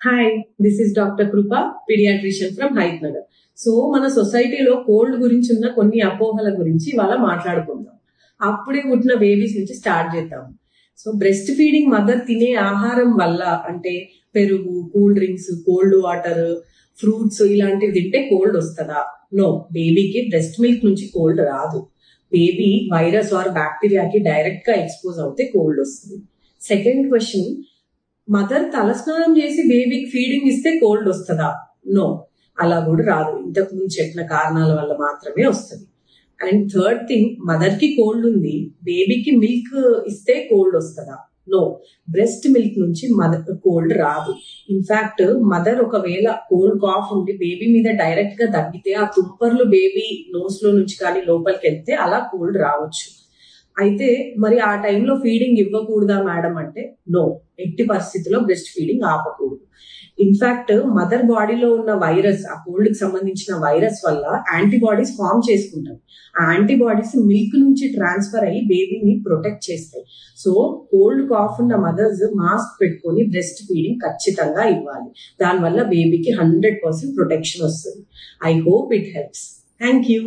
Hi, this is doctor Kripa, paediatrician from Hayath Nagar. So మన సొసైటీలో cold గురించి ఉన్న కొన్ని అపోహల గురించి ఇవాళ మాట్లాడుకుందాం. అప్పుడే పుట్టిన బేబీస్ నుంచి స్టార్ట్ చేద్దాం. సో బ్రెస్ట్ ఫీడింగ్ మదర్ తినే ఆహారం వల్ల అంటే పెరుగు, cool drinks, cold water, fruits ఇలాంటివి తింటే కోల్డ్ వస్తుందా? నో, బేబీకి బ్రెస్ట్ మిల్క్ నుంచి కోల్డ్ రాదు. బేబీ వైరస్ ఆర్ బ్యాక్టీరియాకి డైరెక్ట్ గా ఎక్స్పోజ్ అవుతే కోల్డ్ వస్తుంది. సెకండ్ క్వశ్చన్, మదర్ తలస్నానం చేసి బేబీకి ఫీడింగ్ ఇస్తే కోల్డ్ వస్తుందా? నో, అలా కూడా రాదు. ఇంతకు ముందు చెప్పిన కారణాల వల్ల మాత్రమే వస్తుంది. అండ్ థర్డ్ థింగ్, మదర్ కి కోల్డ్ ఉంది, బేబీకి మిల్క్ ఇస్తే కోల్డ్ వస్తుందా? నో, బ్రెస్ట్ మిల్క్ నుంచి మదర్ కోల్డ్ రాదు. ఇన్ఫాక్ట్ మదర్ ఒకవేళ కోల్డ్ కాఫ్ ఉండి బేబీ మీద డైరెక్ట్ గా తగ్గితే ఆ తుంపర్లు బేబీ నోస్ లో నుంచి కానీ లోపలికి వెళ్తే అలా కోల్డ్ రావచ్చు. అయితే మరి ఆ టైంలో ఫీడింగ్ ఇవ్వకూడదా మేడం అంటే నో, ఎట్టి పరిస్థితుల్లో బ్రెస్ట్ ఫీడింగ్ ఆపకూడదు. ఇన్ఫాక్ట్ మదర్ బాడీలో ఉన్న వైరస్, ఆ కోల్డ్ కి సంబంధించిన వైరస్ వల్ల యాంటీబాడీస్ ఫామ్ చేసుకుంటాం. ఆ యాంటీబాడీస్ మిల్క్ నుంచి ట్రాన్స్ఫర్ అయ్యి బేబీని ప్రొటెక్ట్ చేస్తాయి. సో కోల్డ్ కాఫ్ ఉన్న మదర్స్ మాస్క్ పెట్టుకొని బ్రెస్ట్ ఫీడింగ్ ఖచ్చితంగా ఇవ్వాలి. దానివల్ల బేబీకి 100% ప్రొటెక్షన్ వస్తుంది. I hope it helps. Thank you.